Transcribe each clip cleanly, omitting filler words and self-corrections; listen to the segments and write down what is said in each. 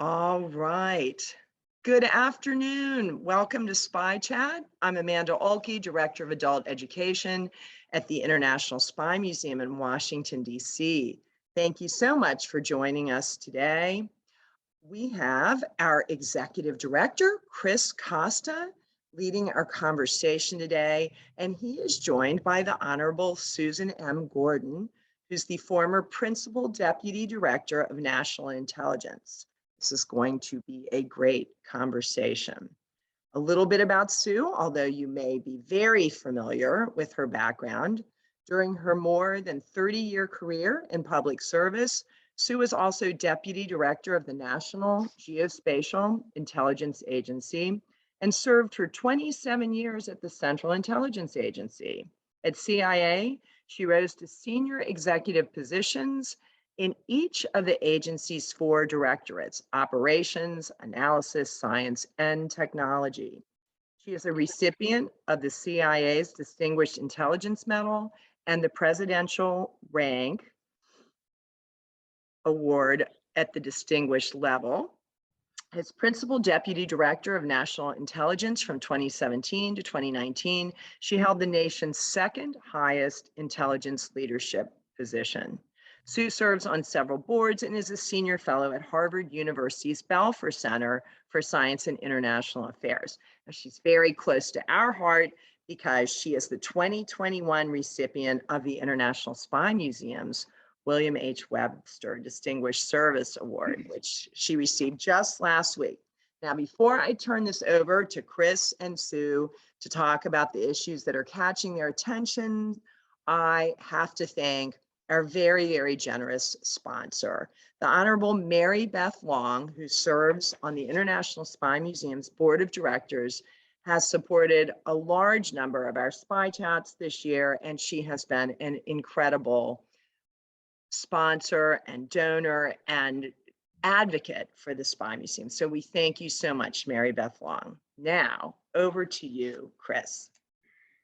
All right. Good afternoon. Welcome to Spy Chat. I'm Amanda Olkey, Director of Adult Education at the International Spy Museum in Washington, D.C. Thank you so much for joining us today. We have our Executive Director, Chris Costa, leading our conversation today, and he is joined by the Honorable Susan M. Gordon, who's the former Principal Deputy Director of National Intelligence. This is going to be a great conversation. A little bit about Sue, although you may be very familiar with her background. During her more than 30-year career in public service, Sue was also Deputy Director of the National Geospatial-Intelligence Agency and served for 27 years at the Central Intelligence Agency. At CIA, she rose to senior executive positions in each of the agency's 4 directorates: operations, analysis, science, and technology. She is a recipient of the CIA's Distinguished Intelligence Medal and the Presidential Rank Award at the distinguished level. As Principal Deputy Director of National Intelligence from 2017 to 2019, she held the nation's 2nd highest intelligence leadership position. Sue serves on several boards and is a senior fellow at Harvard University's Belfer Center for Science and International Affairs. Now, she's very close to our heart because she is the 2021 recipient of the International Spy Museum's William H. Webster Distinguished Service Award, which she received just last week. Now, before I turn this over to Chris and Sue to talk about the issues that are catching their attention, I have to thank our very, very generous sponsor, the Honorable Mary Beth Long, who serves on the International Spy Museum's Board of Directors, has supported a large number of our spy chats this year, and she has been an incredible sponsor and donor and advocate for the Spy Museum. So we thank you so much, Mary Beth Long. Now, over to you, Chris.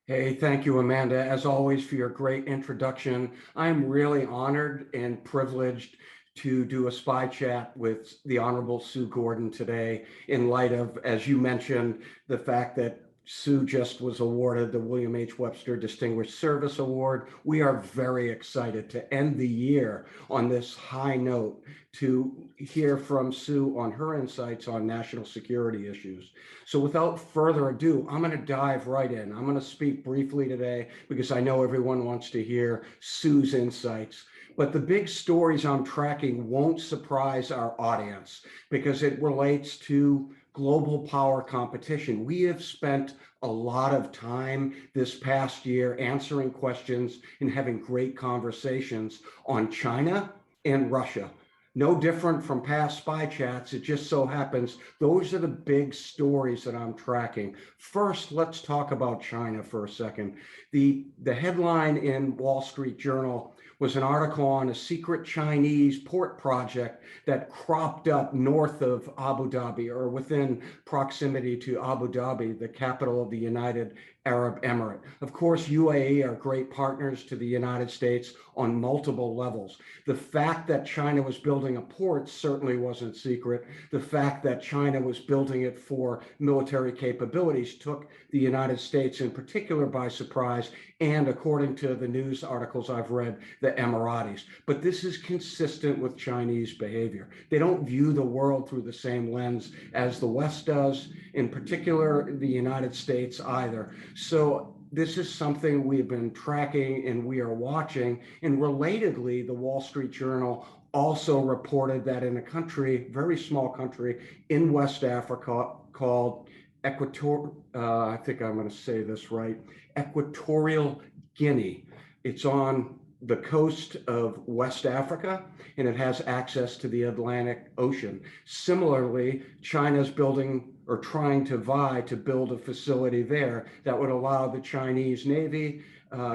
Hey, thank you, Amanda, as always, for your great introduction. I'm really honored and privileged to do a spy chat with the Honorable Sue Gordon today in light of, as you mentioned, the fact that Sue just was awarded the William H. Webster Distinguished Service Award. We are very excited to end the year on this high note to hear from Sue on her insights on national security issues. So without further ado, I'm going to dive right in. I'm going to speak briefly today because I know everyone wants to hear Sue's insights. But the big stories I'm tracking won't surprise our audience because it relates to global power competition. We have spent a lot of time this past year answering questions and having great conversations on China and Russia. No different from past spy chats. It just so happens those are the big stories that I'm tracking. First, let's talk about China for a second. The headline in Wall Street Journal was an article on a secret Chinese port project that cropped up north of Abu Dhabi, or within proximity to Abu Dhabi, the capital of the United Arab Emirate. Of course, UAE are great partners to the United States on multiple levels. The fact that China was building a port certainly wasn't secret. The fact that China was building it for military capabilities took the United States in particular by surprise, and according to the news articles I've read, the Emiratis. But this is consistent with Chinese behavior. They don't view the world through the same lens as the West does, in particular the United States either. So this is something we've been tracking and we are watching. And relatedly, the Wall Street Journal also reported that in a country, very small country in West Africa called I think I'm going to say this right, Equatorial Guinea. It's on the coast of West Africa, and it has access to the Atlantic Ocean. Similarly, China's building or trying to vie to build a facility there that would allow the Chinese Navy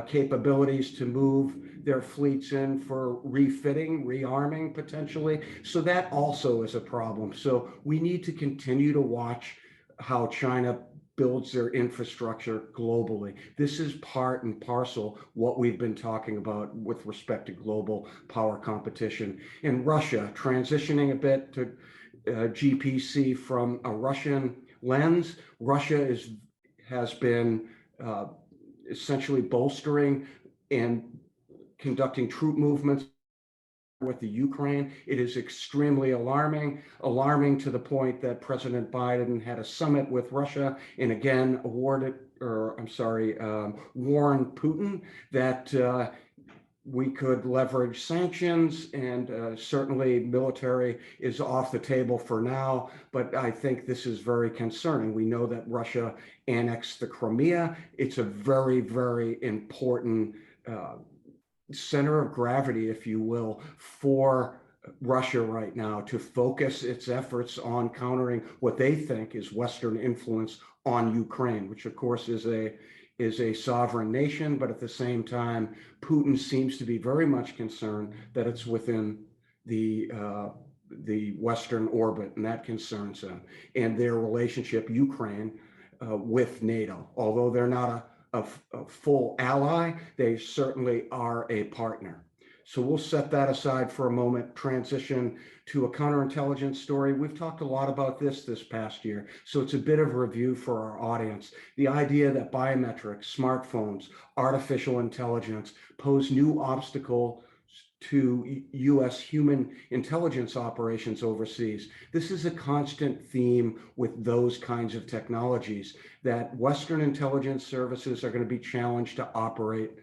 capabilities to move their fleets in for refitting, rearming potentially. So that also is a problem. So we need to continue to watch how China builds their infrastructure globally. This is part and parcel what we've been talking about with respect to global power competition. In Russia, transitioning a bit to GPC from a Russian lens. Russia has been essentially bolstering and conducting troop movements with the Ukraine. It is extremely alarming to the point that President Biden had a summit with Russia and again warned Putin that we could leverage sanctions, and certainly military is off the table for now, but I think this is very concerning. We know that Russia annexed the Crimea. It's a very, very important center of gravity, if you will, for Russia right now to focus its efforts on countering what they think is Western influence on Ukraine, which of course is a sovereign nation, but at the same time, Putin seems to be very much concerned that it's within the Western orbit, and that concerns him. And their relationship, Ukraine, with NATO, although they're not a full ally, they certainly are a partner. So we'll set that aside for a moment, transition to a counterintelligence story. We've talked a lot about this past year, so it's a bit of a review for our audience. The idea that biometrics, smartphones, artificial intelligence pose new obstacles to U.S. human intelligence operations overseas. This is a constant theme with those kinds of technologies, that Western intelligence services are going to be challenged to operate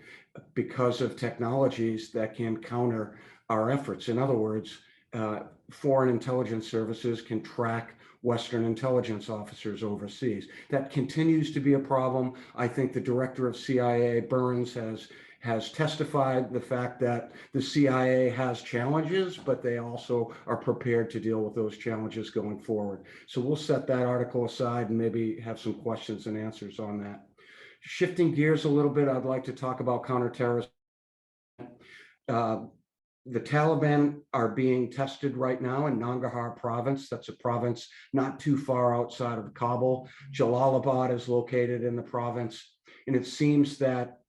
because of technologies that can counter our efforts. In other words, foreign intelligence services can track Western intelligence officers overseas. That continues to be a problem. I think the director of CIA, Burns, has testified the fact that the CIA has challenges, but they also are prepared to deal with those challenges going forward. So we'll set that article aside and maybe have some questions and answers on that. Shifting gears a little bit, I'd like to talk about counterterrorism. The Taliban are being tested right now in Nangarhar province. That's a province not too far outside of Kabul. Jalalabad is located in the province, and it seems that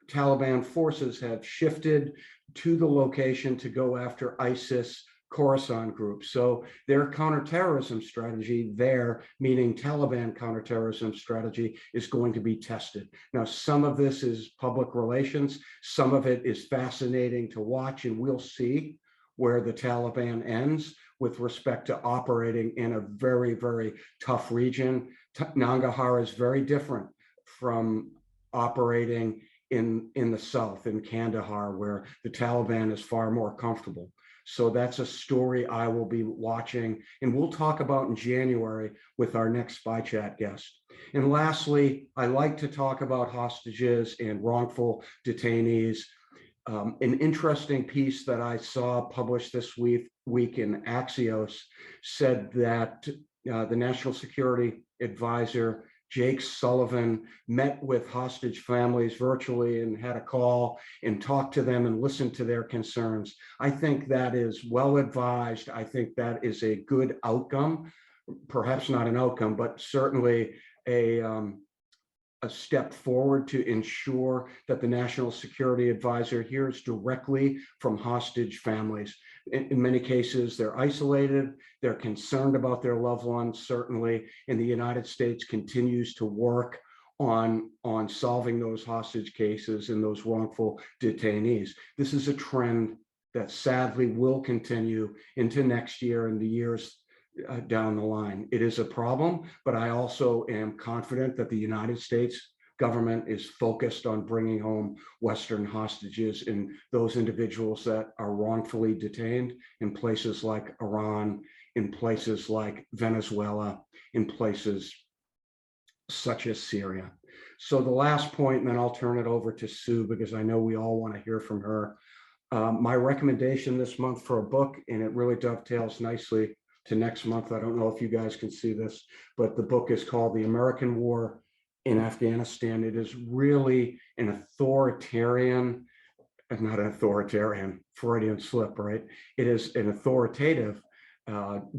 Taliban forces have shifted to the location to go after ISIS Khorasan group. So their counterterrorism strategy there, meaning Taliban counterterrorism strategy, is going to be tested. Now, some of this is public relations. Some of it is fascinating to watch, and we'll see where the Taliban ends with respect to operating in a very, very tough region. Nangarhar is very different from operating in the south, in Kandahar, where the Taliban is far more comfortable. So that's a story I will be watching, and we'll talk about in January with our next Spy Chat guest. And lastly, I like to talk about hostages and wrongful detainees. An interesting piece that I saw published this week in Axios said that the National Security Advisor Jake Sullivan met with hostage families virtually and had a call and talked to them and listened to their concerns. I think that is well advised. I think that is a good outcome, perhaps not an outcome, but certainly a step forward to ensure that the National Security Advisor hears directly from hostage families. In many cases, they're isolated, they're concerned about their loved ones, certainly, and the United States continues to work on solving those hostage cases and those wrongful detainees. This is a trend that sadly will continue into next year and the years down the line. It is a problem, but I also am confident that the United States government is focused on bringing home Western hostages and those individuals that are wrongfully detained in places like Iran, in places like Venezuela, in places such as Syria. So the last point, and then I'll turn it over to Sue, because I know we all want to hear from her. My recommendation this month for a book, and it really dovetails nicely to next month. I don't know if you guys can see this, but the book is called The American War in Afghanistan. It is really an authoritarian, not an authoritarian, Freudian slip, right? It is an authoritative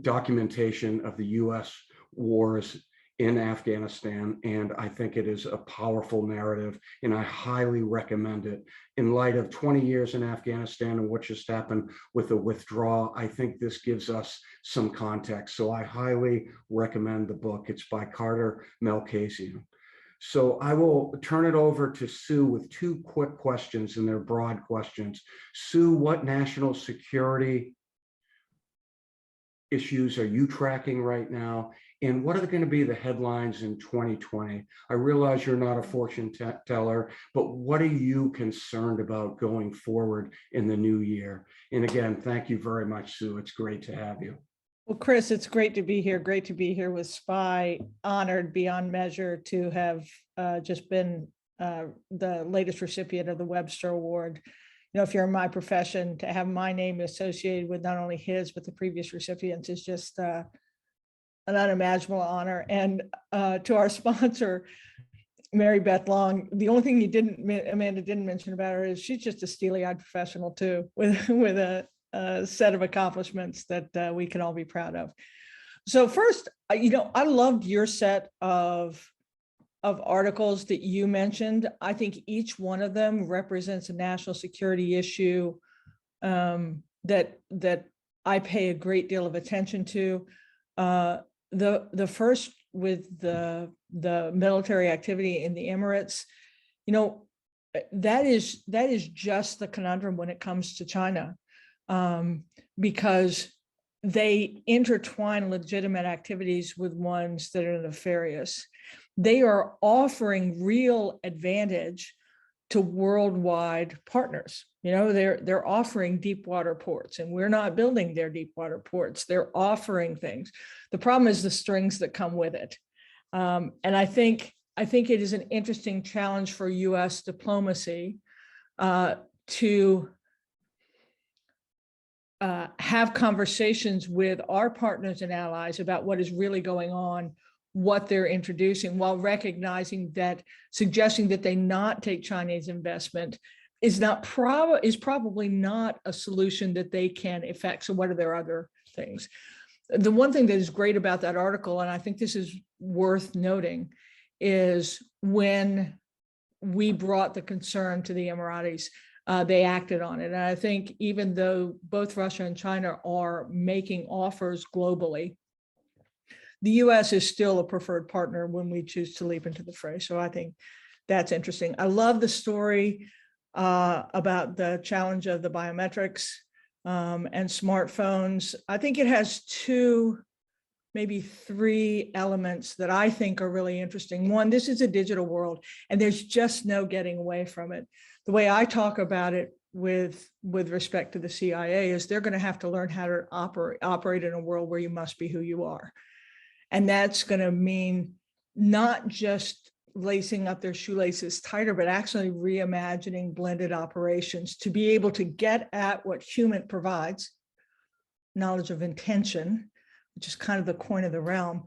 documentation of the US wars in Afghanistan, and I think it is a powerful narrative, and I highly recommend it. In light of 20 years in Afghanistan and what just happened with the withdrawal, I think this gives us some context. So I highly recommend the book. It's by Carter Melkasian. So I will turn it over to Sue with two quick questions, and they're broad questions. Sue, what national security issues are you tracking right now? And what are going to be the headlines in 2020? I realize you're not a fortune teller, but what are you concerned about going forward in the new year? And again, thank you very much, Sue. It's great to have you. Well, Chris, it's great to be here. Great to be here with SPY. Honored beyond measure to have just been the latest recipient of the Webster Award. You know, if you're in my profession, to have my name associated with not only his, but the previous recipients is just an unimaginable honor. And to our sponsor, Mary Beth Long, the only thing Amanda didn't mention about her is she's just a steely-eyed professional too, with a set of accomplishments that we can all be proud of. So first, you know, I loved your set of articles that you mentioned. I think each one of them represents a national security issue that I pay a great deal of attention to. The first with the military activity in the Emirates, you know, that is just the conundrum when it comes to China, because they intertwine legitimate activities with ones that are nefarious. They are offering real advantage to worldwide partners. You know, they're offering deep water ports, and we're not building their deep water ports. They're offering things. The problem is the strings that come with it. And I think it is an interesting challenge for U.S. diplomacy to have conversations with our partners and allies about what is really going on, what they're introducing, while recognizing that suggesting that they not take Chinese investment is probably not a solution that they can effect. So what are their other things? The one thing that is great about that article, and I think this is worth noting, is when we brought the concern to the Emiratis, they acted on it. And I think even though both Russia and China are making offers globally, the US is still a preferred partner when we choose to leap into the fray. So I think that's interesting. I love the story about the challenge of the biometrics and smartphones. I think it has two, maybe three elements that I think are really interesting. One, this is a digital world, and there's just no getting away from it. The way I talk about it with respect to the CIA is they're going to have to learn how to operate in a world where you must be who you are. And that's going to mean not just lacing up their shoelaces tighter, but actually reimagining blended operations to be able to get at what human provides, knowledge of intention, which is kind of the coin of the realm,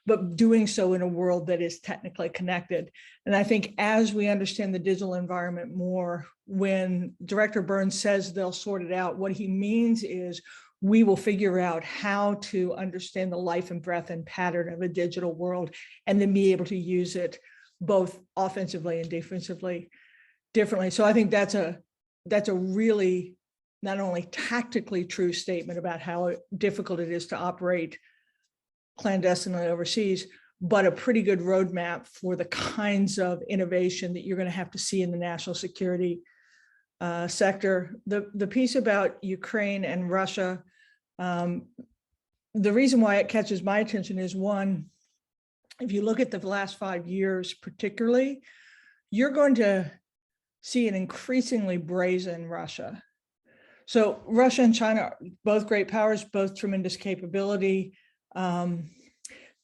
but doing so in a world that is technically connected. And I think as we understand the digital environment more, when Director Burns says they'll sort it out, what he means is we will figure out how to understand the life and breath and pattern of a digital world, and then be able to use it both offensively and defensively differently. So I think that's a really not only tactically true statement about how difficult it is to operate clandestinely overseas, but a pretty good roadmap for the kinds of innovation that you're going to have to see in the national security sector. The piece about Ukraine and Russia, the reason why it catches my attention is, one, if you look at the last 5 years particularly, you're going to see an increasingly brazen Russia. So Russia and China are both great powers, both tremendous capability.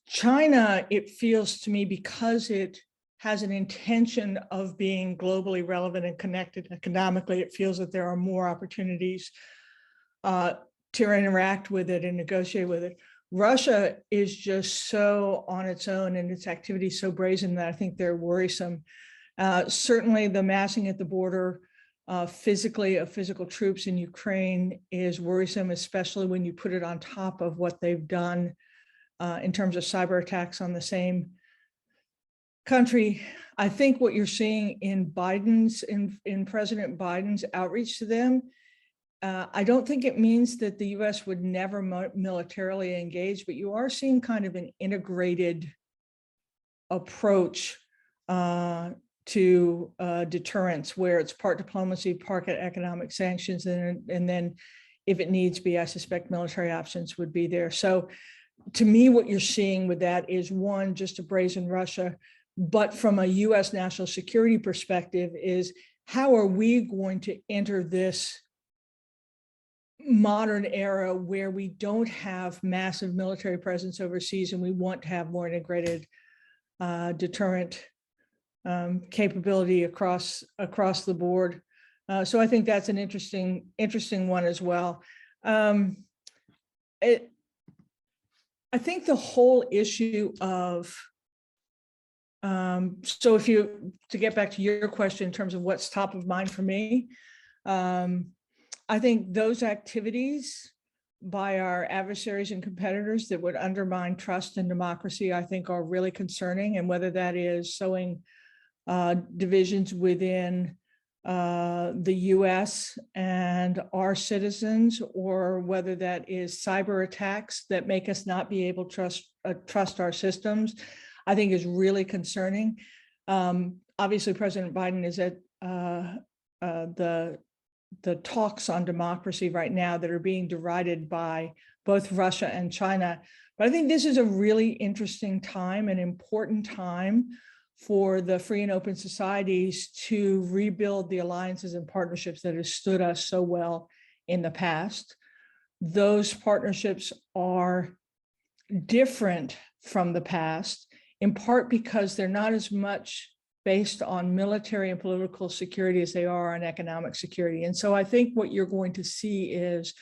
China, it feels to me, because it has an intention of being globally relevant and connected economically, it feels that there are more opportunities to interact with it and negotiate with it. Russia is just so on its own, and its activity so brazen that I think they're worrisome. Certainly the massing at the border physical troops in Ukraine is worrisome, especially when you put it on top of what they've done in terms of cyber attacks on the same country. I think what you're seeing in President Biden's outreach to them, I don't think it means that the US would never militarily engage, but you are seeing kind of an integrated approach to deterrence, where it's part diplomacy, part economic sanctions, and then if it needs be, I suspect military options would be there. So to me, what you're seeing with that is, one, just a brazen Russia, but from a US national security perspective is, how are we going to enter this modern era where we don't have massive military presence overseas and we want to have more integrated deterrent capability across the board. So I think that's an interesting one as well. I think the whole issue of, so to get back to your question in terms of what's top of mind for me, I think those activities by our adversaries and competitors that would undermine trust and democracy, I think are really concerning. And whether that is sowing divisions within the US and our citizens, or whether that is cyber attacks that make us not be able to trust our systems, I think is really concerning. Obviously, President Biden is at the talks on democracy right now that are being derided by both Russia and China. But I think this is a really interesting time, an important time for the free and open societies to rebuild the alliances and partnerships that have stood us so well in the past. Those partnerships are different from the past, in part because they're not as much based on military and political security as they are on economic security. And so I think what you're going to see is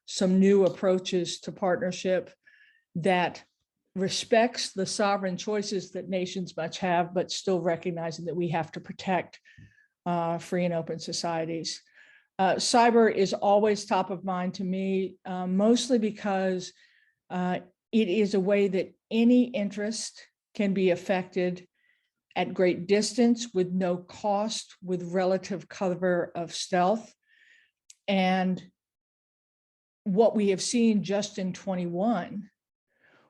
some new approaches to partnership that respects the sovereign choices that nations much have, but still recognizing that we have to protect free and open societies. Cyber is always top of mind to me, mostly because it is a way that any interest can be affected at great distance with no cost, with relative cover of stealth. And what we have seen just in 21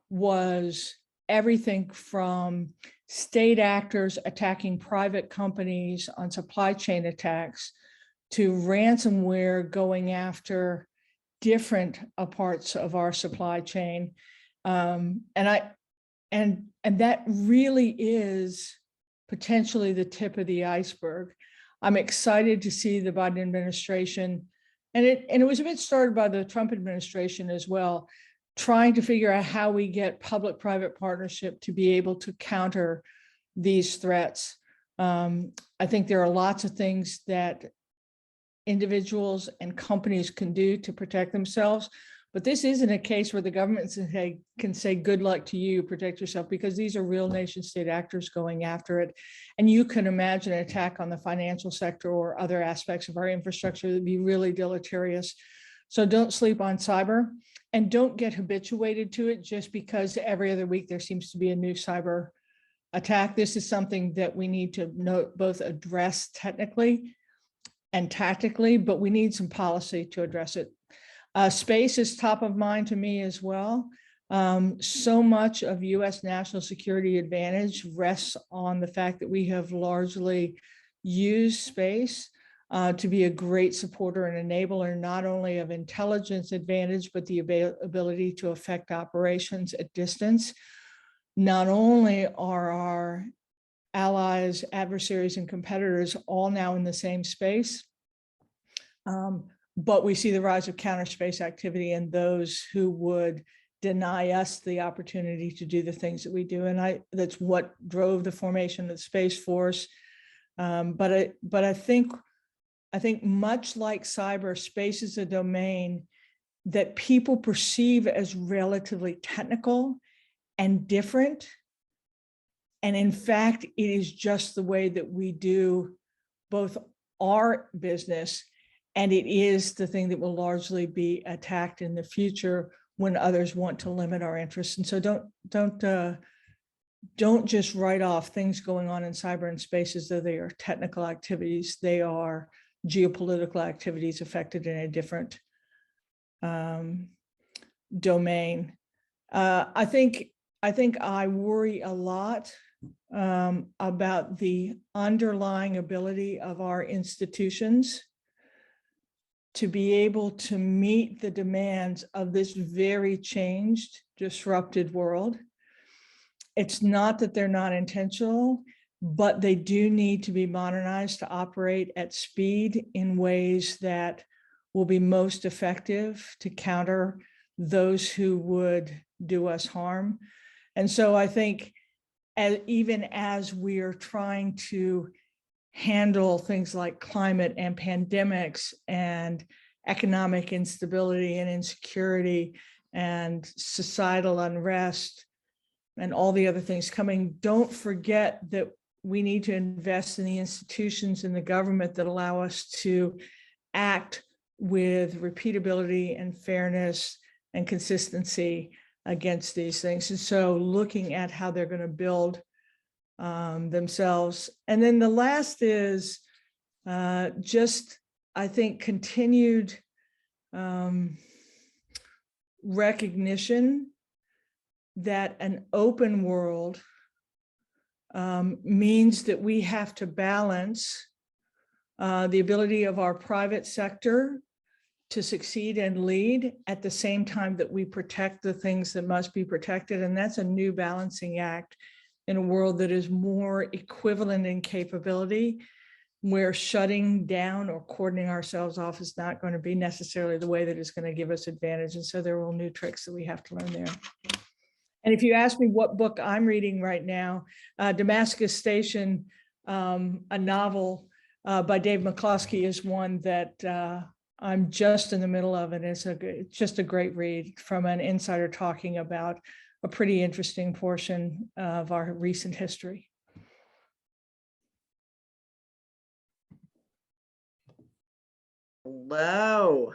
was everything from state actors attacking private companies on supply chain attacks to ransomware going after different parts of our supply chain. And that really is potentially the tip of the iceberg. I'm excited to see the Biden administration, and it was a bit started by the Trump administration as well, trying to figure out how we get public-private partnership to be able to counter these threats. I think there are lots of things that individuals and companies can do to protect themselves, but this isn't a case where the government can say, good luck to you, protect yourself, because these are real nation state actors going after it. And you can imagine an attack on the financial sector or other aspects of our infrastructure that would be really deleterious. So don't sleep on cyber, and don't get habituated to it just because every other week there seems to be a new cyber attack. This is something that we need to both address technically and tactically, but we need some policy to address it. Space is top of mind to me as well. So much of US national security advantage rests on the fact that we have largely used space to be a great supporter and enabler, not only of intelligence advantage, but the ability to affect operations at distance. Not only are our allies, adversaries, and competitors all now in the same space, but we see the rise of counter space activity and those who would deny us the opportunity to do the things that we do. And that's what drove the formation of the Space Force. But I think much like cyber, space is a domain that people perceive as relatively technical and different. And in fact, it is just the way that we do both our business, and it is the thing that will largely be attacked in the future when others want to limit our interests. And so don't just write off things going on in cyber and space as though they are technical activities. They are geopolitical activities affected in a different domain. I think I worry a lot about the underlying ability of our institutions to be able to meet the demands of this very changed, disrupted world. It's not that they're not intentional, but they do need to be modernized to operate at speed in ways that will be most effective to counter those who would do us harm. And so I think even as we are trying to handle things like climate and pandemics and economic instability and insecurity and societal unrest and all the other things coming, don't forget that we need to invest in the institutions in the government that allow us to act with repeatability and fairness and consistency against these things. And so looking at how they're going to build themselves. And then the last is just, I think, continued recognition that an open world means that we have to balance the ability of our private sector to succeed and lead at the same time that we protect the things that must be protected. And that's a new balancing act in a world that is more equivalent in capability, where shutting down or cordoning ourselves off is not going to be necessarily the way that is going to give us advantage. And so there are new tricks that we have to learn there. And if you ask me what book I'm reading right now, Damascus Station, a novel by Dave McCloskey, is one that I'm just in the middle of, and it's just a great read from an insider talking about a pretty interesting portion of our recent history. Hello.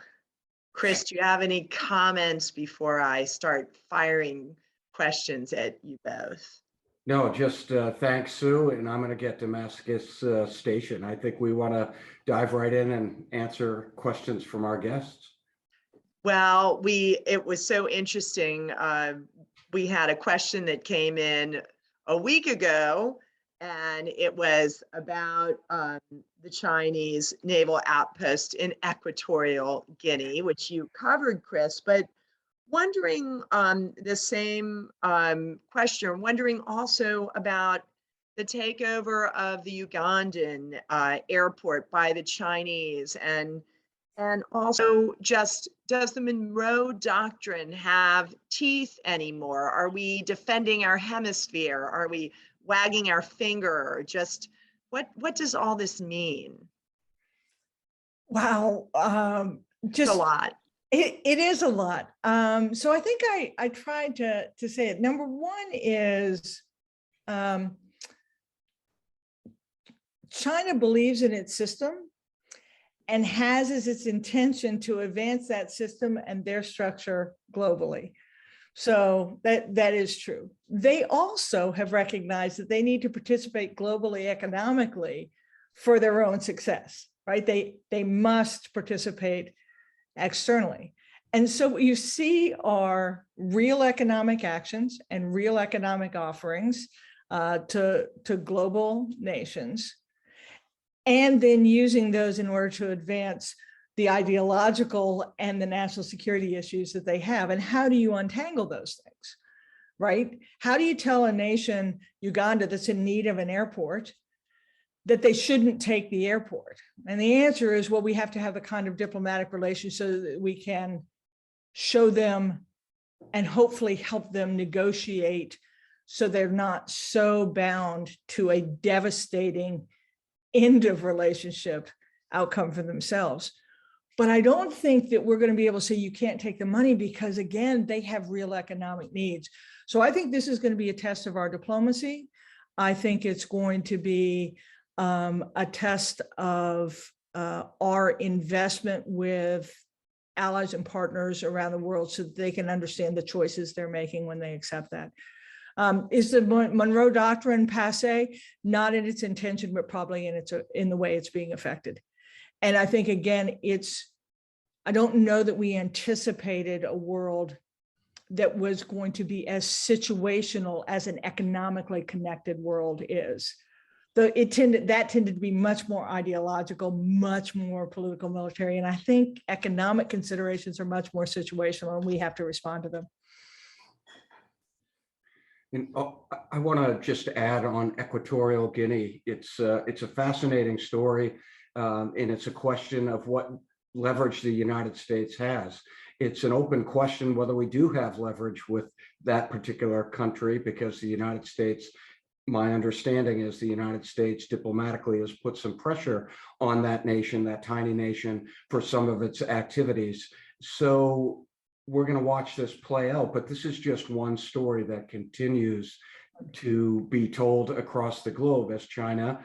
Chris, do you have any comments before I start firing questions at you both? No, just thanks, Sue, and I'm going to get Damascus Station. I think we want to dive right in and answer questions from our guests. Well, it was so interesting. We had a question that came in a week ago, and it was about the Chinese naval outpost in Equatorial Guinea, which you covered, Chris, but wondering the same question, wondering also about the takeover of the Ugandan airport by the Chinese, and also just, does the Monroe Doctrine have teeth anymore? Are we defending our hemisphere? Are we wagging our finger? Just what does all this mean? Wow, Just a lot. It is a lot. So I think I tried to say it. Number one is China believes in its system and has as its intention to advance that system and their structure globally. So that is true. They also have recognized that they need to participate globally economically for their own success, right? They must participate externally. And so what you see are real economic actions and real economic offerings to global nations, and then using those in order to advance the ideological and the national security issues that they have. And how do you untangle those things, right? How do you tell a nation, Uganda, that's in need of an airport, that they shouldn't take the airport? And the answer is, well, we have to have the kind of diplomatic relations so that we can show them and hopefully help them negotiate so they're not so bound to a devastating end of relationship outcome for themselves. But I don't think that we're going to be able to say you can't take the money, because again, they have real economic needs. So I think this is going to be a test of our diplomacy. I think it's going to be a test of our investment with allies and partners around the world so that they can understand the choices they're making when they accept that. Is the Monroe Doctrine passé? Not in its intention, but probably in the way it's being affected. And I think, again, I don't know that we anticipated a world that was going to be as situational as an economically connected world is. That tended to be much more ideological, much more political, military. And I think economic considerations are much more situational, and we have to respond to them. And I want to just add on Equatorial Guinea. It's a fascinating story, and it's a question of what leverage the United States has. It's an open question whether we do have leverage with that particular country, because the United States, my understanding is the United States diplomatically has put some pressure on that nation, that tiny nation, for some of its activities. So we're going to watch this play out, but this is just one story that continues to be told across the globe as China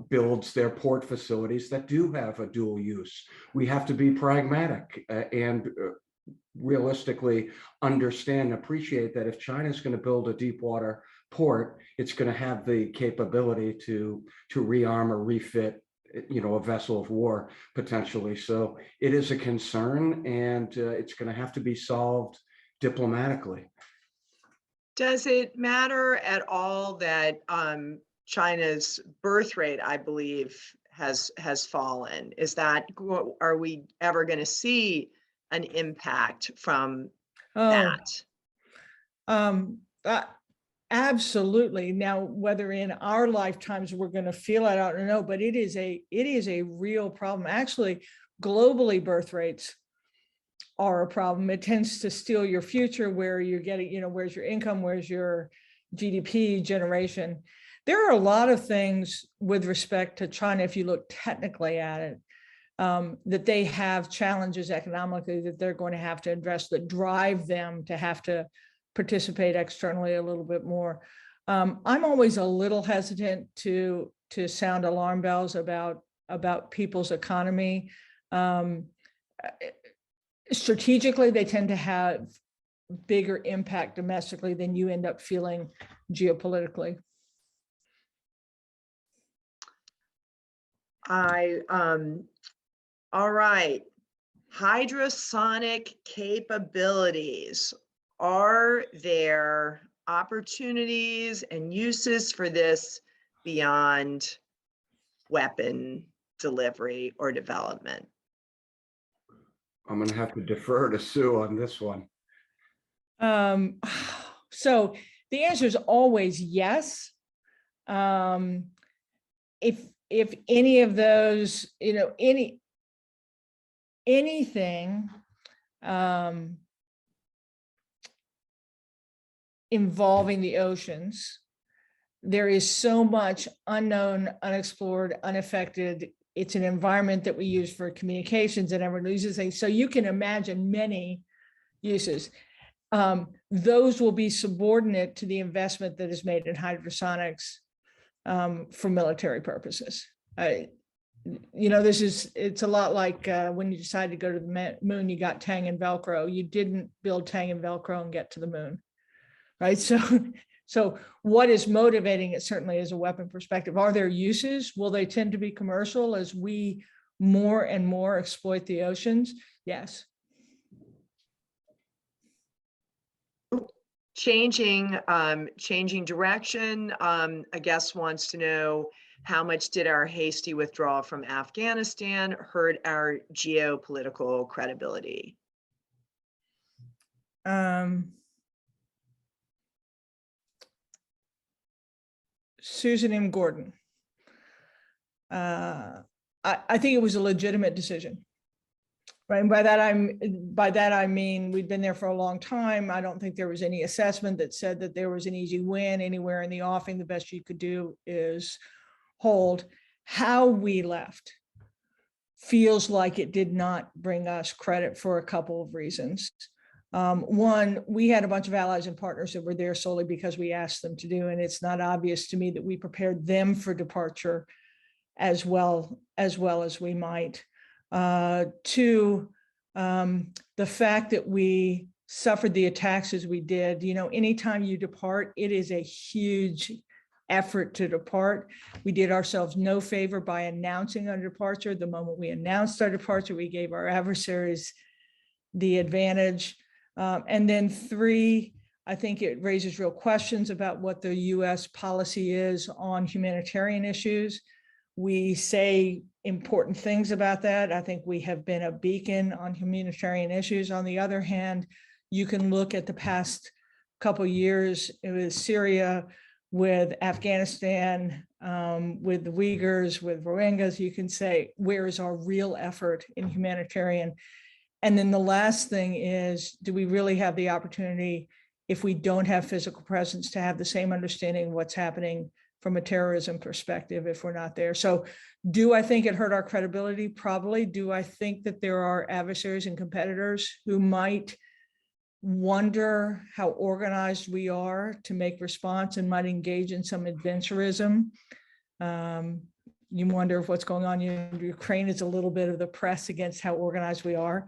builds their port facilities that do have a dual use. We have to be pragmatic and realistically understand and appreciate that if China is going to build a deep water port, it's going to have the capability to rearm or refit, a vessel of war potentially. So it is a concern, and it's going to have to be solved diplomatically. Does it matter at all that China's birth rate, I believe, has fallen? Are we ever going to see an impact from that? Absolutely. Now, whether in our lifetimes we're going to feel it, I don't know, but it is a real problem. Actually, globally, birth rates are a problem. It tends to steal your future, where you're getting, where's your income, where's your GDP generation. There are a lot of things with respect to China, if you look technically at it, that they have challenges economically that they're going to have to address, that drive them to have to participate externally a little bit more. I'm always a little hesitant to sound alarm bells about people's economy. Strategically, they tend to have bigger impact domestically than you end up feeling geopolitically. All right. Hydrosonic capabilities. Are there opportunities and uses for this beyond weapon delivery or development? I'm going to have to defer to Sue on this one. So the answer is always yes. If any of those, anything involving the oceans, there is so much unknown, unexplored, unaffected. It's an environment that we use for communications, and everyone uses things. So you can imagine many uses. Those will be subordinate to the investment that is made in hydrosonics for military purposes. It's a lot like when you decided to go to the moon, you got Tang and Velcro. You didn't build Tang and Velcro and get to the moon, right? So what is motivating it certainly is a weapon perspective. Are there uses? Will they tend to be commercial as we more and more exploit the oceans? Yes. Changing direction. A guest wants to know, how much did our hasty withdrawal from Afghanistan hurt our geopolitical credibility? Susan M. Gordon. I think it was a legitimate decision. Right. And by that I mean we'd been there for a long time. I don't think there was any assessment that said that there was an easy win anywhere in the offing. The best you could do is hold. How we left feels like it did not bring us credit for a couple of reasons. One, we had a bunch of allies and partners that were there solely because we asked them to do, and it's not obvious to me that we prepared them for departure as well as we might. Two, The fact that we suffered the attacks as we did, anytime you depart, it is a huge effort to depart. We did ourselves no favor by announcing our departure. The moment we announced our departure, we gave our adversaries the advantage. And then 3, I think it raises real questions about what the US policy is on humanitarian issues. We say important things about that. I think we have been a beacon on humanitarian issues. On the other hand, you can look at the past couple of years with Syria, with Afghanistan, with the Uyghurs, with Rohingyas. You can say, where is our real effort in humanitarian? And then the last thing is, do we really have the opportunity, if we don't have physical presence, to have the same understanding of what's happening from a terrorism perspective if we're not there? So do I think it hurt our credibility? Probably. Do I think that there are adversaries and competitors who might wonder how organized we are to make response and might engage in some adventurism? You wonder if what's going on in Ukraine is a little bit of the press against how organized we are.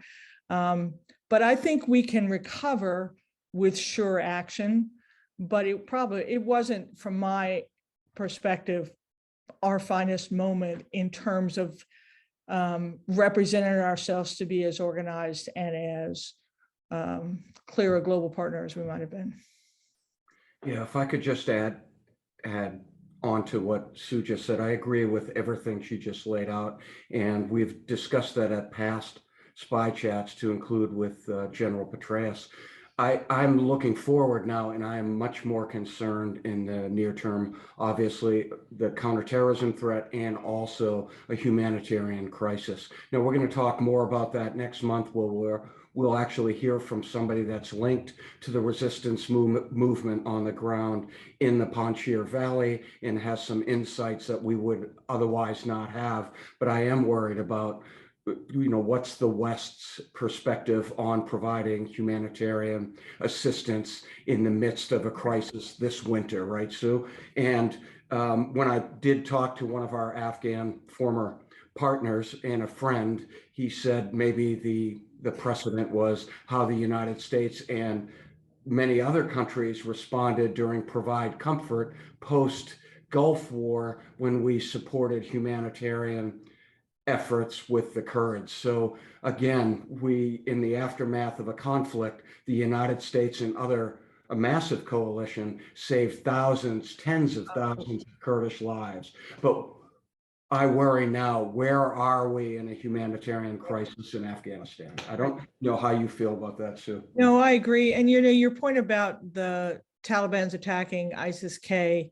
But I think we can recover with sure action, but it wasn't, from my perspective, our finest moment in terms of representing ourselves to be as organized and as clear a global partner as we might have been. Yeah, if I could just add on to what Sue just said, I agree with everything she just laid out, and we've discussed that at past spy chats to include with General Petraeus. I'm looking forward now, and I am much more concerned in the near term, obviously, the counterterrorism threat and also a humanitarian crisis. Now, we're going to talk more about that next month, where we'll actually hear from somebody that's linked to the resistance movement on the ground in the Panjshir Valley and has some insights that we would otherwise not have. But I am worried about, what's the West's perspective on providing humanitarian assistance in the midst of a crisis this winter, right, Sue? And when I did talk to one of our Afghan former partners and a friend, he said maybe the precedent was how the United States and many other countries responded during Provide Comfort post-Gulf War, when we supported humanitarian efforts with the Kurds. So again, we, in the aftermath of a conflict, the United States and a massive coalition saved thousands, tens of thousands of Kurdish lives. But I worry now, where are we in a humanitarian crisis in Afghanistan? I don't know how you feel about that, Sue. No, I agree. And your point about the Taliban's attacking ISIS-K,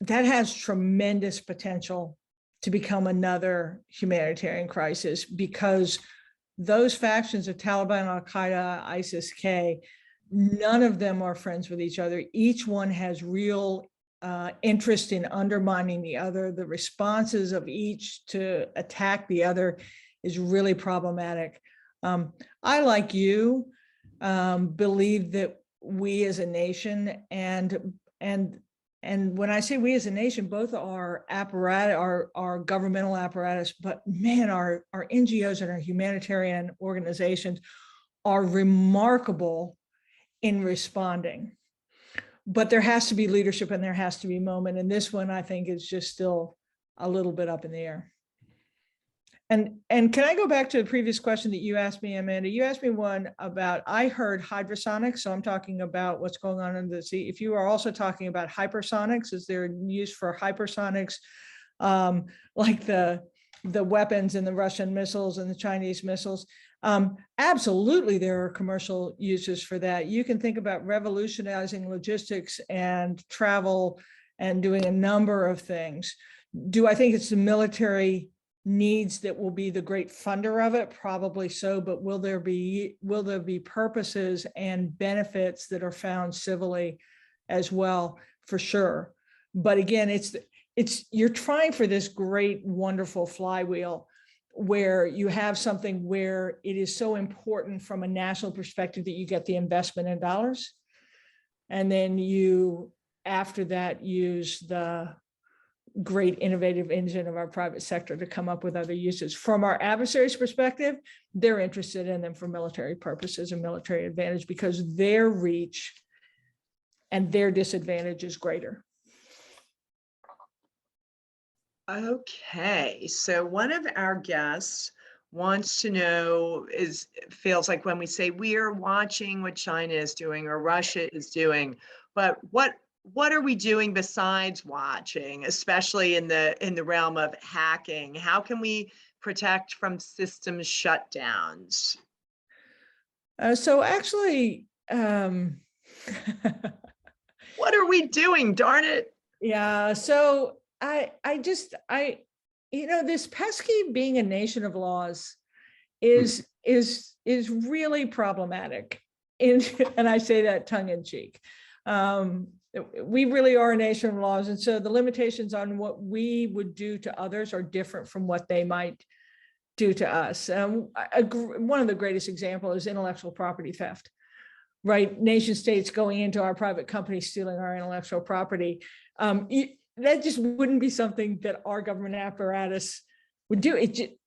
that has tremendous potential to become another humanitarian crisis, because those factions of Taliban, Al-Qaeda, ISIS-K, none of them are friends with each other. Each one has real interest in undermining the other. The responses of each to attack the other is really problematic. I, like you, believe that we as a nation, and when I say we as a nation, both our apparatus, our governmental apparatus, but man, our NGOs and our humanitarian organizations are remarkable in responding. But there has to be leadership and there has to be moment. And this one, I think, is just still a little bit up in the air. And can I go back to the previous question that you asked me, Amanda? You asked me one about, I heard hypersonics, so I'm talking about what's going on in the sea. If you are also talking about hypersonics, is there use for hypersonics, like the weapons and the Russian missiles and the Chinese missiles? Absolutely, there are commercial uses for that. You can think about revolutionizing logistics and travel and doing a number of things. Do I think it's the military needs that will be the great funder of it? Probably so, but will there be purposes and benefits that are found civilly as well? For sure. But again, you're trying for this great, wonderful flywheel where you have something where it is so important from a national perspective that you get the investment in dollars, and then you, after that, use the great innovative engine of our private sector to come up with other uses. From our adversaries' perspective, they're interested in them for military purposes and military advantage because their reach and their disadvantage is greater. Okay, so one of our guests wants to know feels like when we say we are watching what China is doing or Russia is doing, but what are we doing besides watching, especially in the realm of hacking? How can we protect from systems shutdowns? So actually, what are we doing? Darn it. Yeah. So this pesky being a nation of laws is really problematic. And I say that tongue in cheek. We really are a nation of laws. And so the limitations on what we would do to others are different from what they might do to us. One of the greatest examples is intellectual property theft, right? Nation states going into our private companies, stealing our intellectual property. That just wouldn't be something that our government apparatus would do. It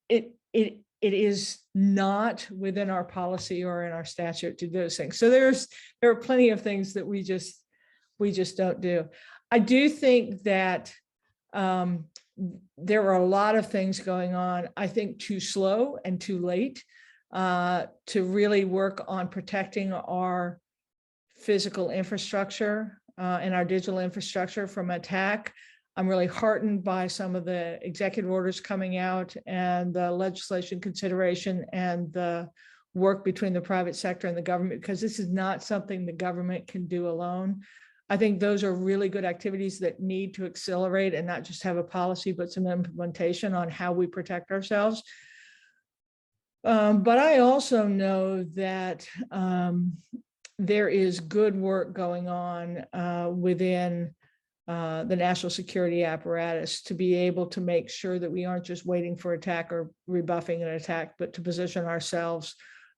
is not within our policy or in our statute to do those things. So there are plenty of things that we just don't do. I do think that there are a lot of things going on, I think too slow and too late to really work on protecting our physical infrastructure and our digital infrastructure from attack. I'm really heartened by some of the executive orders coming out and the legislation consideration and the work between the private sector and the government, because this is not something the government can do alone. I think those are really good activities that need to accelerate and not just have a policy, but some implementation on how we protect ourselves. But I also know that there is good work going on within the national security apparatus to be able to make sure that we aren't just waiting for attack or rebuffing an attack, but to position ourselves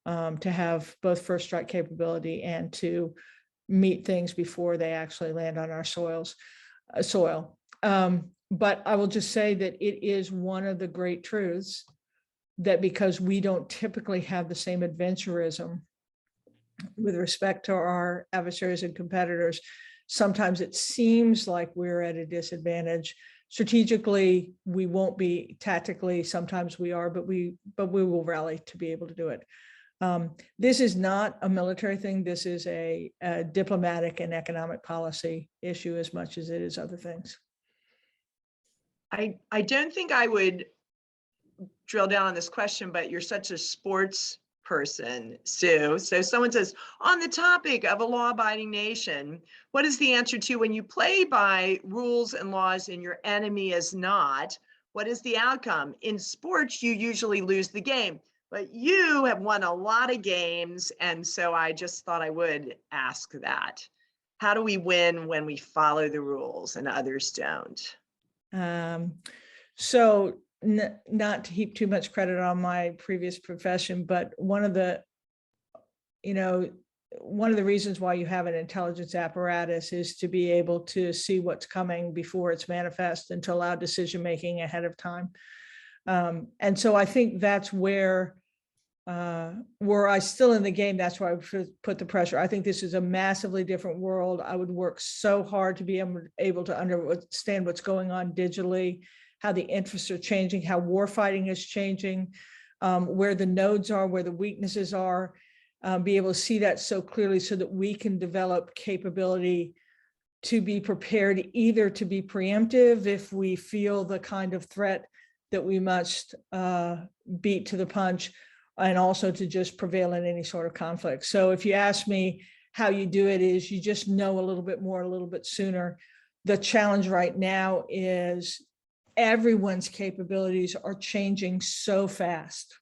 to have both first strike capability and to meet things before they actually land on our soil. But I will just say that it is one of the great truths that because we don't typically have the same adventurism with respect to our adversaries and competitors, sometimes it seems like we're at a disadvantage. Strategically, we won't be. Tactically, sometimes we are, but we will rally to be able to do it. This is not a military thing. This is a diplomatic and economic policy issue as much as it is other things. I don't think I would drill down on this question, but you're such a sports person, Sue. So someone says, on the topic of a law-abiding nation, what is the answer to when you play by rules and laws and your enemy is not? What is the outcome? In sports, you usually lose the game, but you have won a lot of games. And so I just thought I would ask that. How do we win when we follow the rules and others don't? Not to heap too much credit on my previous profession, but one of the reasons why you have an intelligence apparatus is to be able to see what's coming before it's manifest and to allow decision-making ahead of time. And so I think that's where I still in the game, that's where I put the pressure. I think this is a massively different world. I would work so hard to be able to understand what's going on digitally, how the interests are changing, how warfighting is changing, where the nodes are, where the weaknesses are, be able to see that so clearly so that we can develop capability to be prepared, either to be preemptive if we feel the kind of threat that we must beat to the punch, and also to just prevail in any sort of conflict. So if you ask me how you do it, is you just know a little bit more, a little bit sooner. The challenge right now is everyone's capabilities are changing so fast.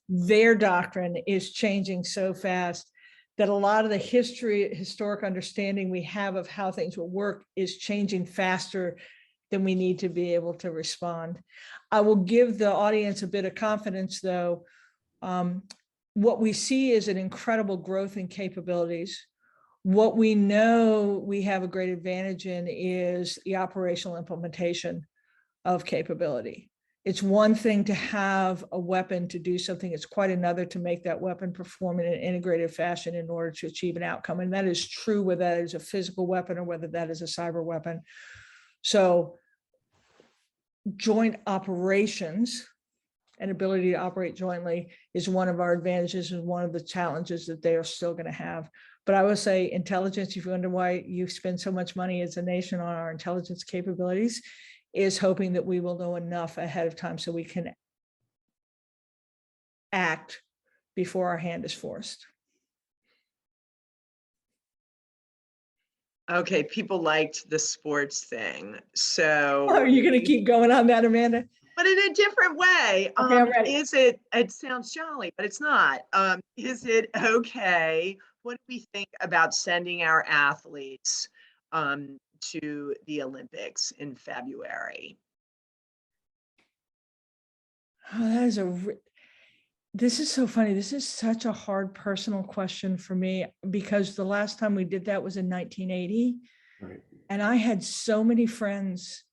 Their doctrine is changing so fast that a lot of the historic understanding we have of how things will work is changing faster than we need to be able to respond. I will give the audience a bit of confidence, though. What we see is an incredible growth in capabilities. What we know we have a great advantage in is the operational implementation of capability. It's one thing to have a weapon to do something. It's quite another to make that weapon perform in an integrated fashion in order to achieve an outcome. And that is true whether that is a physical weapon or whether that is a cyber weapon. So joint operations and ability to operate jointly is one of our advantages and one of the challenges that they are still going to have. But I will say intelligence, if you wonder why you spend so much money as a nation on our intelligence capabilities, is hoping that we will know enough ahead of time so we can act before our hand is forced. Okay, people liked the sports thing. So Are you going to keep going on that, Amanda? but in a different way. Okay, I'm ready. It sounds jolly, but it's not. Is it okay? What do we think about sending our athletes to the Olympics in February? Oh, this is so funny. This is such a hard personal question for me because the last time we did that was in 1980. Right. And I had so many friends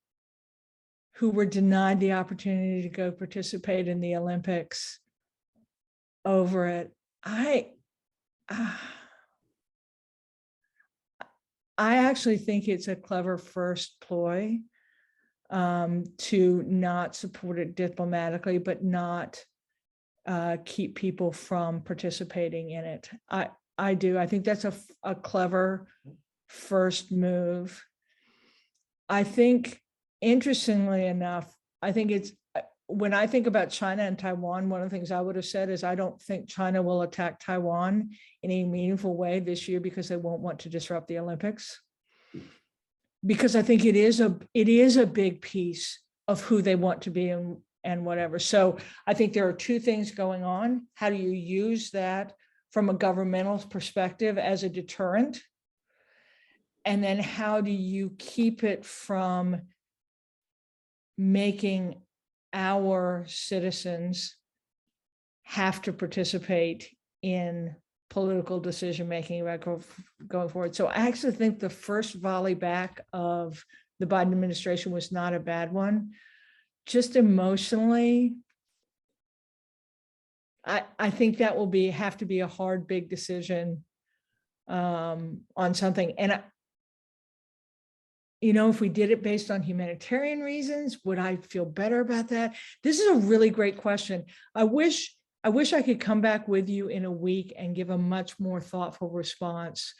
who were denied the opportunity to go participate in the Olympics over it. I actually think it's a clever first ploy to not support it diplomatically, but not keep people from participating in it. I do. I think that's a clever first move. I think, interestingly enough, I think it's, when I think about China and Taiwan, one of the things I would have said is I don't think China will attack Taiwan in a meaningful way this year because they won't want to disrupt the Olympics. Because I think it is a big piece of who they want to be and whatever. So I think there are two things going on. How do you use that from a governmental perspective as a deterrent? And then how do you keep it from making our citizens have to participate in political decision-making about going forward? So I actually think the first volley back of the Biden administration was not a bad one. Just emotionally, I think that will have to be a hard, big decision on something. And if we did it based on humanitarian reasons, would I feel better about that? This is a really great question. I wish I could come back with you in a week and give a much more thoughtful response.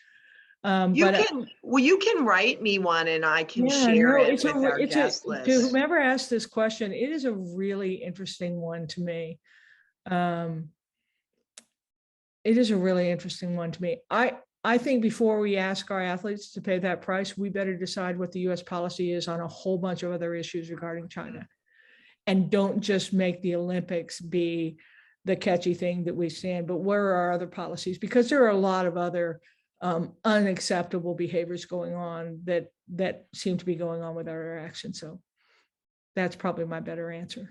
You can write me one and I can share it with our guest list. To whomever asked this question, it is a really interesting one to me. It is a really interesting one to me. I think before we ask our athletes to pay that price, we better decide what the US policy is on a whole bunch of other issues regarding China. And don't just make the Olympics be the catchy thing that we stand, but where are our other policies? Because there are a lot of other unacceptable behaviors going on that seem to be going on with our actions. So that's probably my better answer.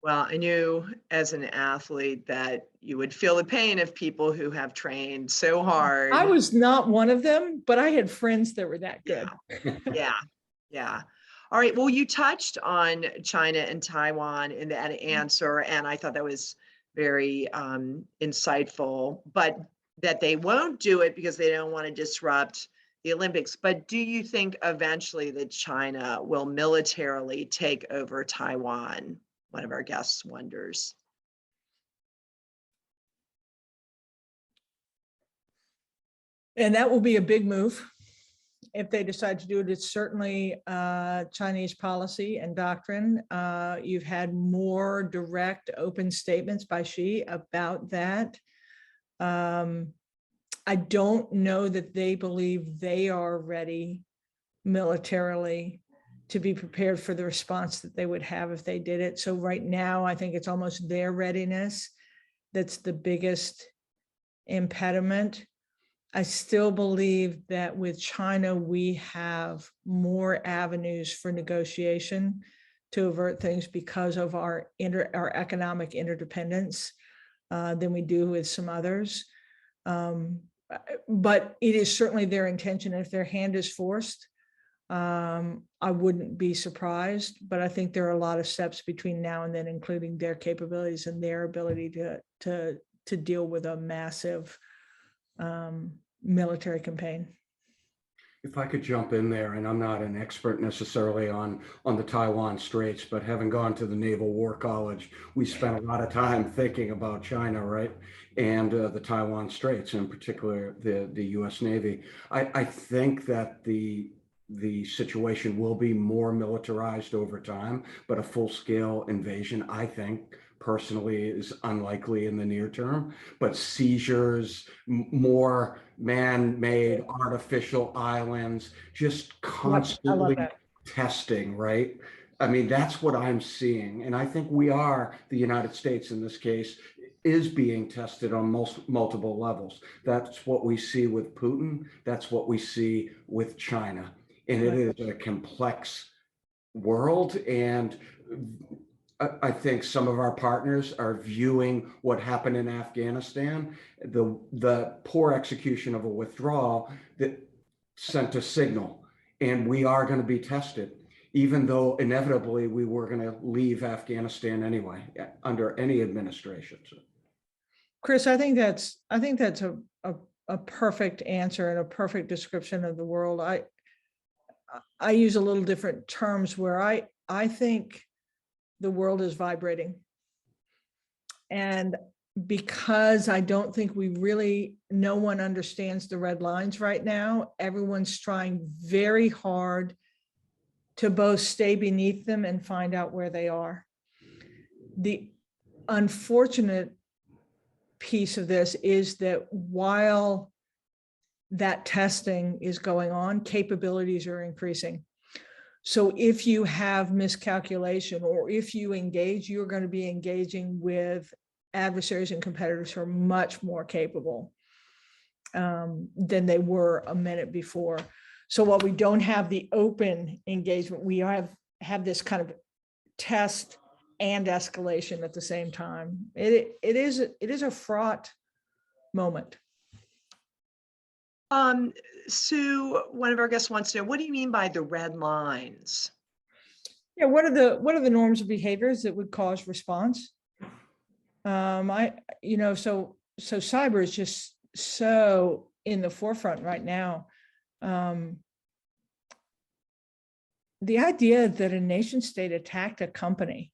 Well, I knew as an athlete that you would feel the pain of people who have trained so hard. I was not one of them, but I had friends that were that good. Yeah. All right. Well, you touched on China and Taiwan in that answer, and I thought that was very insightful, but that they won't do it because they don't want to disrupt the Olympics. But do you think eventually that China will militarily take over Taiwan? One of our guests wonders. And that will be a big move if they decide to do it. It's certainly Chinese policy and doctrine. You've had more direct, open statements by Xi about that. I don't know that they believe they are ready militarily to be prepared for the response that they would have if they did it. So right now, I think it's almost their readiness that's the biggest impediment. I still believe that with China, we have more avenues for negotiation to avert things because of our economic interdependence than we do with some others. but it is certainly their intention. If their hand is forced, I wouldn't be surprised, but I think there are a lot of steps between now and then, including their capabilities and their ability to deal with a massive military campaign. If I could jump in there, and I'm not an expert necessarily on the Taiwan Straits, but having gone to the Naval War College, we spent a lot of time thinking about China, right? And the Taiwan Straits, in particular, the U.S. Navy. I think that the situation will be more militarized over time, but a full-scale invasion, I think, personally, is unlikely in the near term. But seizures, more man-made artificial islands, just constantly testing, right? I mean, that's what I'm seeing. And I think we are, the United States in this case, is being tested on multiple levels. That's what we see with Putin. That's what we see with China. And it is a complex world. And I think some of our partners are viewing what happened in Afghanistan, the poor execution of a withdrawal that sent a signal, and we are going to be tested, even though inevitably we were going to leave Afghanistan anyway under any administration. So. Chris, I think that's a perfect answer and a perfect description of the world. I use a little different terms where I think the world is vibrating. And because I don't think no one understands the red lines right now, everyone's trying very hard to both stay beneath them and find out where they are. The unfortunate piece of this is that while that testing is going on, capabilities are increasing. So if you have miscalculation, or if you engage, you're going to be engaging with adversaries and competitors who are much more capable than they were a minute before. So while we don't have the open engagement, we have this kind of test and escalation at the same time. It is a fraught moment. Sue, one of our guests wants to know, what do you mean by the red lines? Yeah, what are the norms of behaviors that would cause response? So cyber is just so in the forefront right now. The idea that a nation state attacked a company,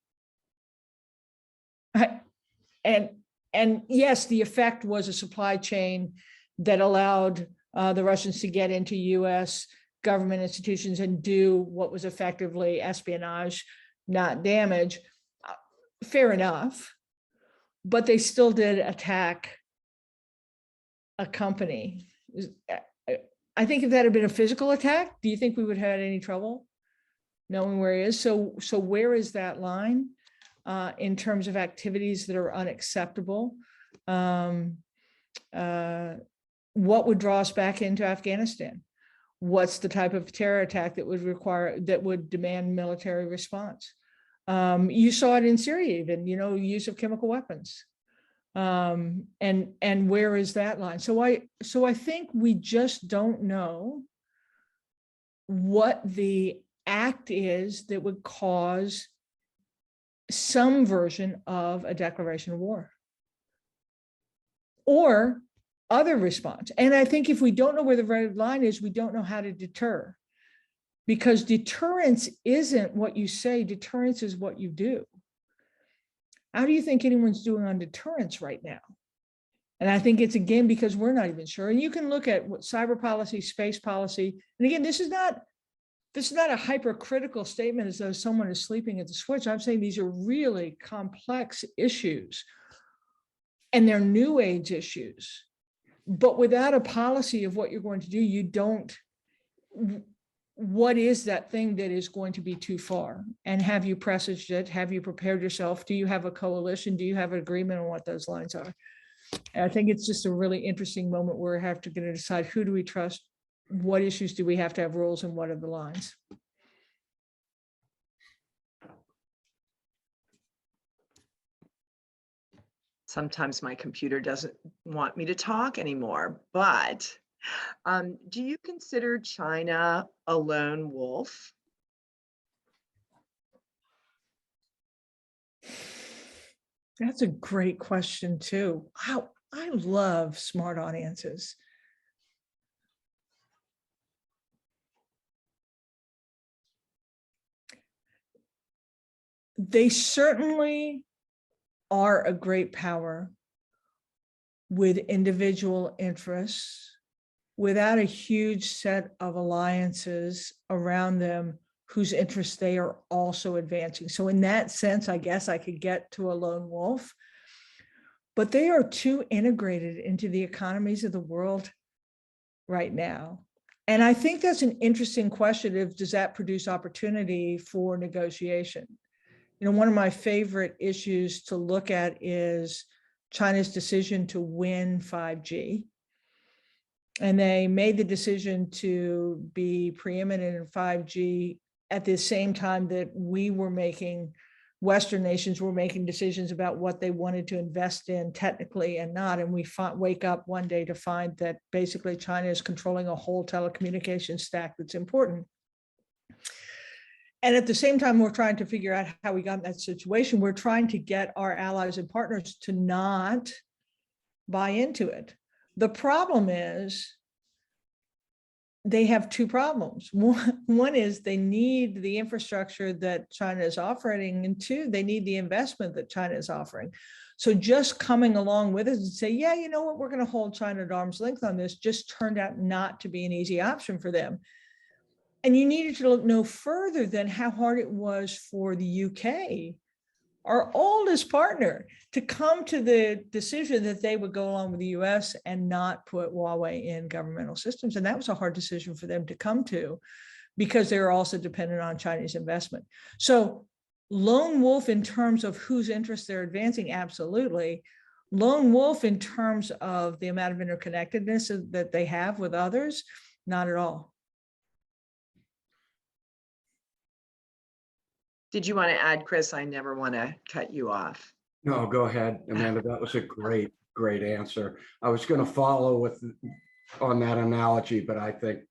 and yes, the effect was a supply chain that allowed the Russians to get into U.S. government institutions and do what was effectively espionage, not damage. Fair enough, but they still did attack a company. I think if that had been a physical attack, do you think we would have had any trouble knowing where he is? So where is that line in terms of activities that are unacceptable? What would draw us back into Afghanistan? What's the type of terror attack that would demand military response? You saw it in Syria, even, use of chemical weapons. And where is that line? So I think we just don't know what the act is that would cause some version of a declaration of war or other response. And I think if we don't know where the red line is, we don't know how to deter, because deterrence isn't what you say, deterrence is what you do. How do you think anyone's doing on deterrence right now? And I think it's, again, because we're not even sure. And you can look at what cyber policy, space policy, and again, this is not a hypercritical statement as though someone is sleeping at the switch. I'm saying these are really complex issues, and they're new age issues. But without a policy of what you're going to do, what is that thing that is going to be too far? And have you presaged it? Have you prepared yourself? Do you have a coalition? Do you have an agreement on what those lines are? And I think it's just a really interesting moment where we have to decide, who do we trust? What issues do we have to have rules, and what are the lines? Sometimes my computer doesn't want me to talk anymore, but do you consider China a lone wolf? That's a great question too. Wow, I love smart audiences. They certainly are a great power with individual interests, without a huge set of alliances around them whose interests they are also advancing. So in that sense, I guess I could get to a lone wolf, but they are too integrated into the economies of the world right now. And I think that's an interesting question of, does that produce opportunity for negotiation? You know, one of my favorite issues to look at is China's decision to win 5G. And they made the decision to be preeminent in 5G at the same time that Western nations were making decisions about what they wanted to invest in technically and not. And we wake up one day to find that basically China is controlling a whole telecommunications stack that's important. And at the same time, we're trying to figure out how we got in that situation. We're trying to get our allies and partners to not buy into it. The problem is they have two problems. One is they need the infrastructure that China is offering, and two, they need the investment that China is offering. So just coming along with us and say, yeah, you know what, we're going to hold China at arm's length on this, just turned out not to be an easy option for them. And you needed to look no further than how hard it was for the UK, our oldest partner, to come to the decision that they would go along with the US and not put Huawei in governmental systems. And that was a hard decision for them to come to, because they were also dependent on Chinese investment. So lone wolf in terms of whose interests they're advancing, absolutely. Lone wolf in terms of the amount of interconnectedness that they have with others, not at all. Did you want to add, Chris? I never want to cut you off. No, go ahead, Amanda. That was a great answer. I was going to follow on that analogy, but I think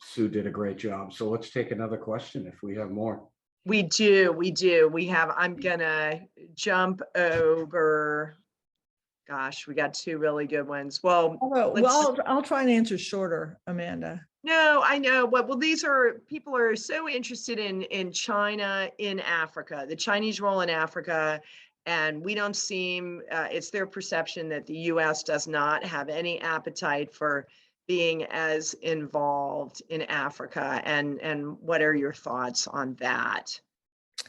Sue did a great job. So let's take another question if we have more. We do. I'm going to jump over. Gosh, we got two really good ones. Well, I'll try and answer shorter, Amanda. No, I know. Well, these are, people are so interested in China in Africa, the Chinese role in Africa. And we don't seem, it's their perception that the US does not have any appetite for being as involved in Africa. And what are your thoughts on that?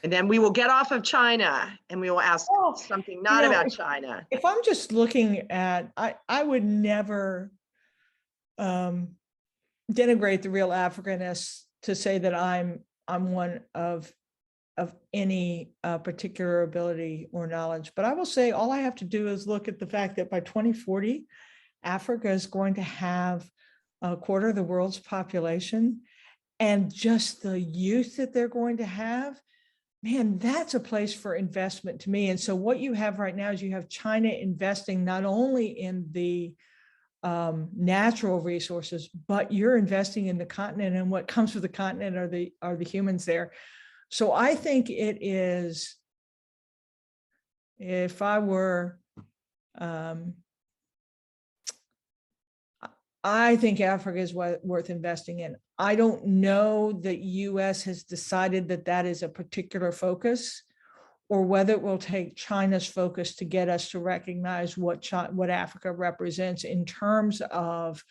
And then we will get off of China and we will ask something not about China. If I'm just looking at, I would never denigrate the real Africanness to say that I'm one of any particular ability or knowledge. But I will say all I have to do is look at the fact that by 2040, Africa is going to have a quarter of the world's population, and just the youth that they're going to have, man, that's a place for investment to me. And so what you have right now is you have China investing not only in the natural resources, but you're investing in the continent, and what comes with the continent are the humans there. So I think it is, if I were, I think Africa is worth investing in. I don't know that US has decided that that is a particular focus, or whether it will take China's focus to get us to recognize what Africa represents in terms of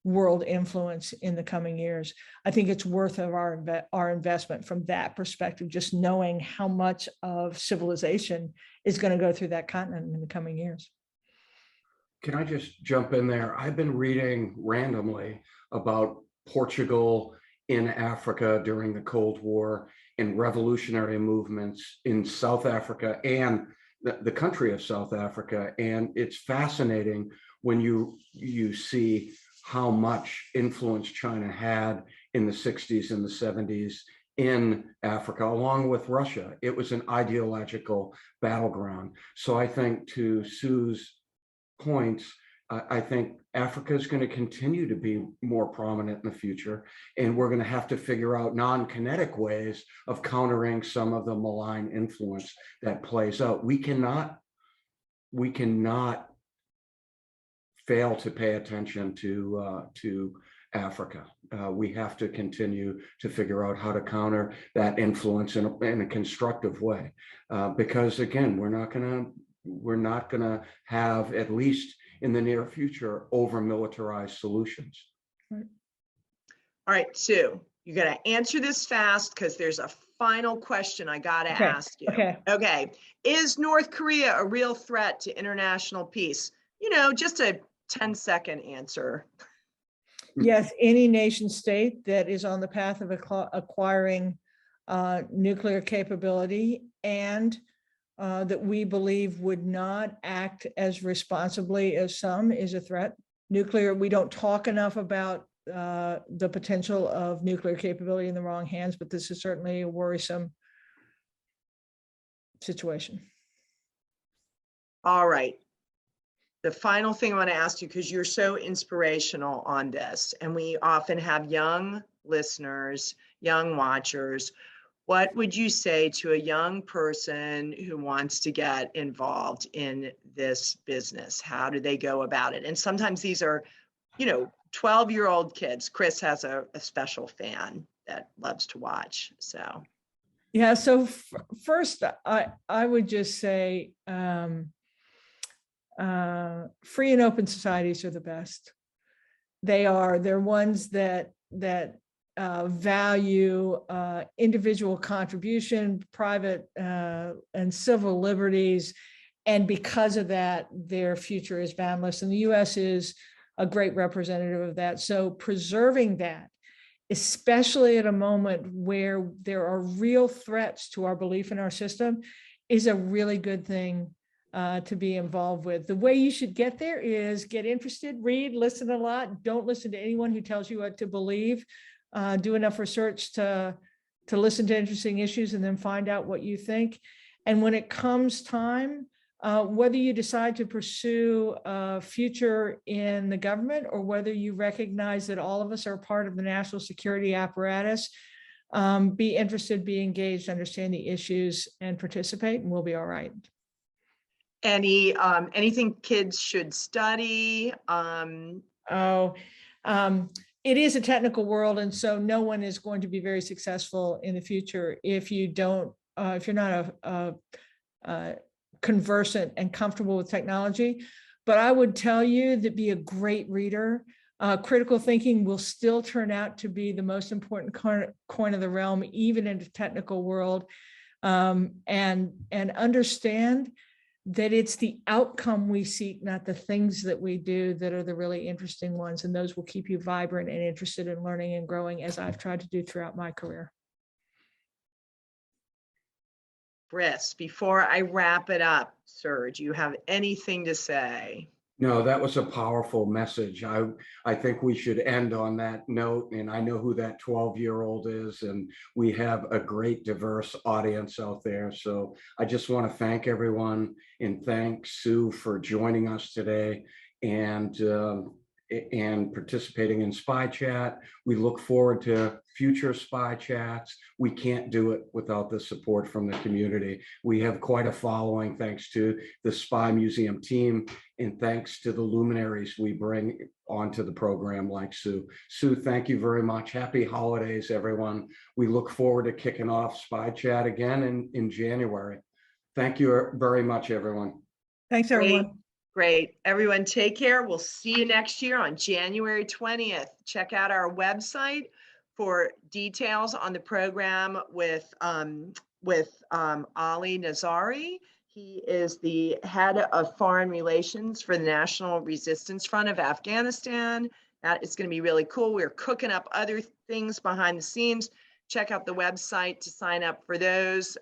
world influence in the coming years. I think it's worth of our investment from that perspective, just knowing how much of civilization is going to go through that continent in the coming years. Can I just jump in there? I've been reading randomly about Portugal in Africa during the Cold War and revolutionary movements in South Africa and the country of South Africa. And it's fascinating when you see how much influence China had in the 60s and the 70s in Africa, along with Russia. It was an ideological battleground. So I think, to Sue's points, I think Africa is going to continue to be more prominent in the future, and we're going to have to figure out non-kinetic ways of countering some of the malign influence that plays out. We cannot fail to pay attention to Africa. We have to continue to figure out how to counter that influence in a constructive way, because again, we're not gonna have, at least in the near future, over-militarized solutions. Right. All right, Sue, you got to answer this fast because there's a final question I got to ask you. Okay. Is North Korea a real threat to international peace? You know, just a 10-second answer. Yes, any nation state that is on the path of acquiring nuclear capability and that we believe would not act as responsibly as some is a threat. Nuclear, we don't talk enough about the potential of nuclear capability in the wrong hands, but this is certainly a worrisome situation. All right. The final thing I want to ask you, because you're so inspirational on this, and we often have young listeners, young watchers, what would you say to a young person who wants to get involved in this business? How do they go about it? And sometimes these are, 12-year-old kids. Chris has a special fan that loves to watch. So, yeah. So first, I would just say free and open societies are the best. They're ones that value individual contribution, private and civil liberties, and because of that, their future is boundless. And the U.S. is a great representative of that. So preserving that, especially at a moment where there are real threats to our belief in our system, is a really good thing to be involved with. The way you should get there is get interested, read, listen a lot. Don't listen to anyone who tells you what to believe. Do enough research to listen to interesting issues and then find out what you think. And when it comes time, whether you decide to pursue a future in the government or whether you recognize that all of us are part of the national security apparatus, be interested, be engaged, understand the issues, and participate, and we'll be all right. Anything kids should study? It is a technical world, and so no one is going to be very successful in the future if you don't, if you're not a conversant and comfortable with technology. But I would tell you that be a great reader. Critical thinking will still turn out to be the most important coin of the realm, even in the technical world, and understand that it's the outcome we seek, not the things that we do, that are the really interesting ones. And those will keep you vibrant and interested in learning and growing, as I've tried to do throughout my career. Chris, before I wrap it up, sir, do you have anything to say? No, that was a powerful message. I think we should end on that note. And I know who that 12-year-old is, and we have a great diverse audience out there. So I just want to thank everyone and thank Sue for joining us today and participating in Spy Chat. We look forward to future Spy Chats. We can't do it without the support from the community. We have quite a following thanks to the Spy Museum team and thanks to the luminaries we bring onto the program like Sue. Sue, thank you very much. Happy holidays, everyone. We look forward to kicking off Spy Chat again in January. Thank you very much, everyone. Thanks, everyone. Great. Everyone, take care. We'll see you next year on January 20th. Check out our website for details on the program with Ali Nazari. He is the head of foreign relations for the National Resistance Front of Afghanistan. That is going to be really cool. We're cooking up other things behind the scenes. check out the website to sign up for those.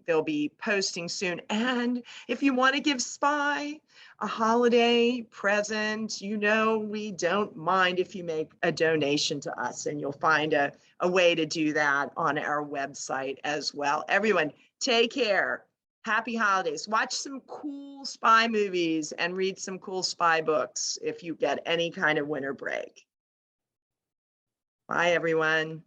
They'll be posting soon. And if you want to give Spy a holiday present, you know, we don't mind if you make a donation to us, and you'll find a way to do that on our website as well. Everyone, take care. Happy holidays. Watch some cool spy movies and read some cool spy books if you get any kind of winter break. Bye, everyone.